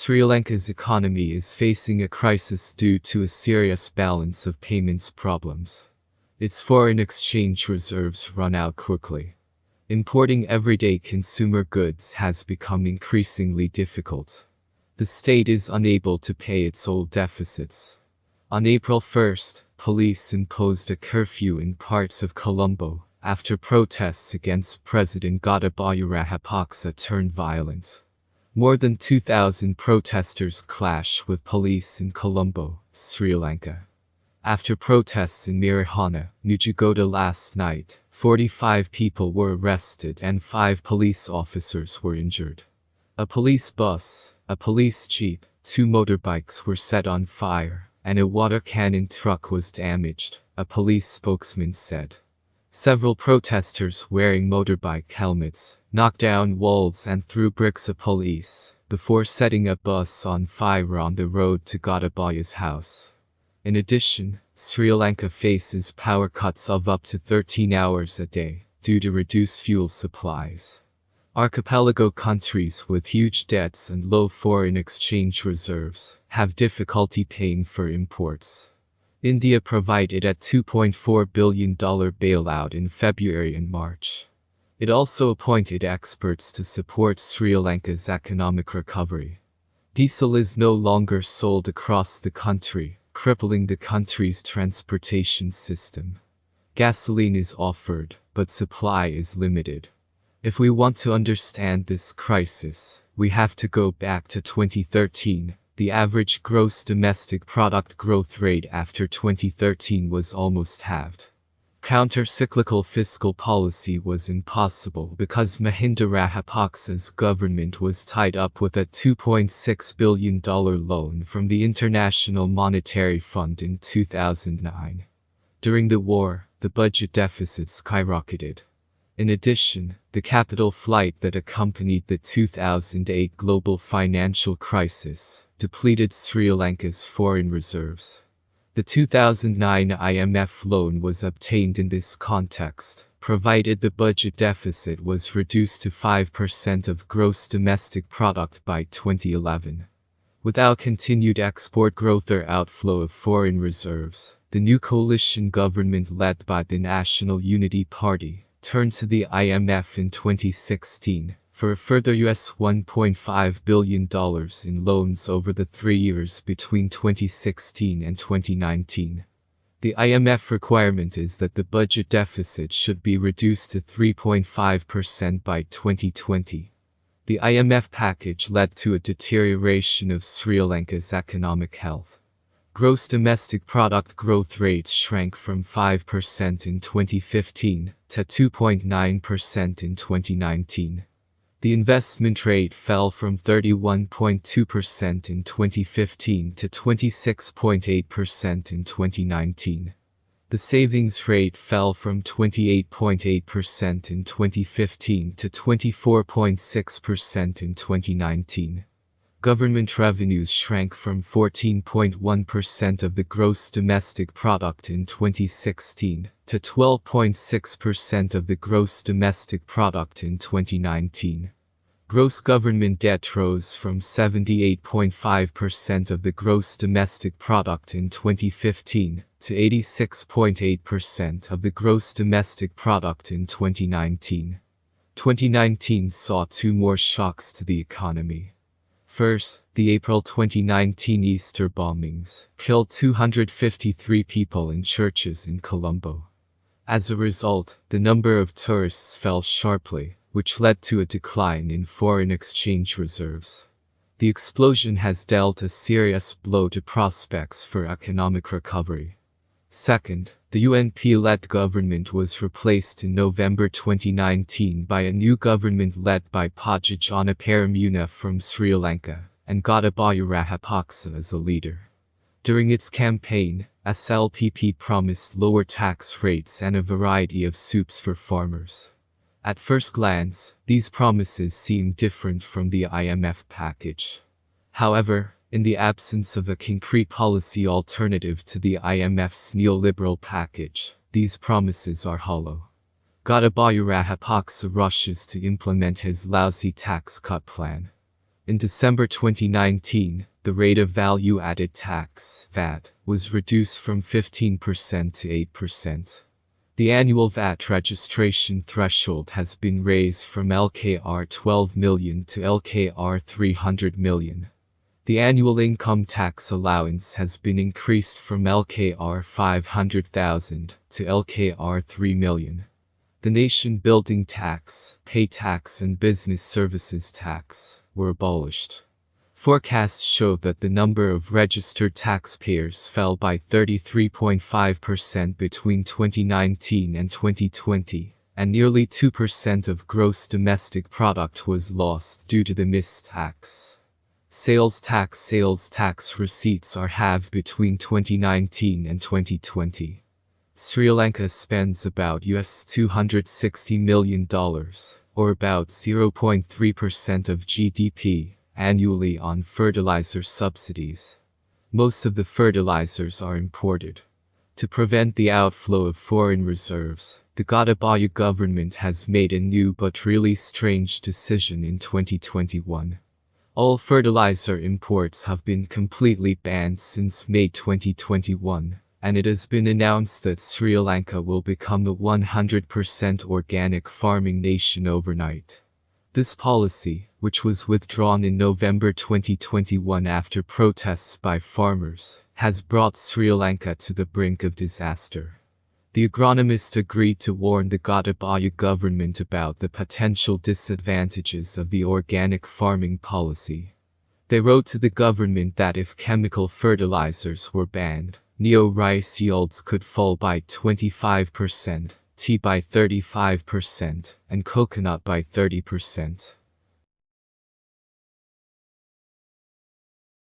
Sri Lanka's economy is facing a crisis due to a serious balance of payments problems. Its foreign exchange reserves run out quickly. Importing everyday consumer goods has become increasingly difficult. The state is unable to pay its old deficits. On April 1st, police imposed a curfew in parts of Colombo after protests against President Gotabaya Rajapaksa turned violent. More than 2,000 protesters clashed with police in Colombo, Sri Lanka. After protests in Mirihana, Nugegoda last night, 45 people were arrested and 5 police officers were injured. A police bus, a police jeep, 2 motorbikes were set on fire, and a water cannon truck was damaged, a police spokesman said. Several protesters wearing motorbike helmets knocked down walls and threw bricks at police before setting a bus on fire on the road to Gotabaya's house. In addition, Sri Lanka faces power cuts of up to 13 hours a day due to reduced fuel supplies. Archipelago countries with huge debts and low foreign exchange reserves have difficulty paying for imports. India provided a $2.4 billion bailout in February and March. It also appointed experts to support Sri Lanka's economic recovery. Diesel is no longer sold across the country, crippling the country's transportation system. Gasoline is offered, but supply is limited. If we want to understand this crisis, we have to go back to 2013. The average gross domestic product growth rate after 2013 was almost halved. Counter-cyclical fiscal policy was impossible because Mahinda Rajapaksa's government was tied up with a $2.6 billion loan from the International Monetary Fund in 2009. During the war, the budget deficit skyrocketed. In addition, the capital flight that accompanied the 2008 global financial crisis depleted Sri Lanka's foreign reserves. The 2009 IMF loan was obtained in this context, provided the budget deficit was reduced to 5% of gross domestic product by 2011. Without continued export growth or outflow of foreign reserves, the new coalition government led by the National Unity Party turned to the IMF in 2016 for a further $1.5 billion in loans over the 3 years between 2016 and 2019. The IMF requirement is that the budget deficit should be reduced to 3.5% by 2020. The IMF package led to a deterioration of Sri Lanka's economic health. Gross domestic product growth rates shrank from 5% in 2015 to 2.9% in 2019. The investment rate fell from 31.2% in 2015 to 26.8% in 2019. The savings rate fell from 28.8% in 2015 to 24.6% in 2019. Government revenues shrank from 14.1% of the gross domestic product in 2016 to 12.6% of the gross domestic product in 2019. Gross government debt rose from 78.5% of the gross domestic product in 2015 to 86.8% of the gross domestic product in 2019. 2019 saw 2 more shocks to the economy. First, the April 2019 Easter bombings killed 253 people in churches in Colombo. As a result, the number of tourists fell sharply, which led to a decline in foreign exchange reserves. The explosion has dealt a serious blow to prospects for economic recovery. Second, the UNP-led government was replaced in November 2019 by a new government led by President Gotabaya from Sri Lanka, and Gotabaya Rajapaksa as a leader. During its campaign, SLPP promised lower tax rates and a variety of soups for farmers. At first glance, these promises seem different from the IMF package. However, in the absence of a concrete policy alternative to the IMF's neoliberal package, these promises are hollow. Gotabaya Rajapaksa rushes to implement his lousy tax cut plan. In December 2019, the rate of value-added tax (VAT) was reduced from 15% to 8%. The annual VAT registration threshold has been raised from LKR 12 million to LKR 300 million. The annual income tax allowance has been increased from LKR 500,000 to LKR 3 million. The nation-building tax, pay tax and business services tax were abolished. Forecasts show that the number of registered taxpayers fell by 33.5% between 2019 and 2020, and nearly 2% of gross domestic product was lost due to the missed tax. Sales tax receipts are halved between 2019 and 2020. Sri Lanka spends about $260 million, or about 0.3% of GDP, annually on fertilizer subsidies. Most of the fertilizers are imported. To prevent the outflow of foreign reserves, the Gotabaya government has made a new but really strange decision in 2021. All fertilizer imports have been completely banned since May 2021, and it has been announced that Sri Lanka will become a 100% organic farming nation overnight. This policy, which was withdrawn in November 2021 after protests by farmers, has brought Sri Lanka to the brink of disaster. The agronomists agreed to warn the Gotabaya government about the potential disadvantages of the organic farming policy. They wrote to the government that if chemical fertilizers were banned, rice yields could fall by 25%, tea by 35%, and coconut by 30%.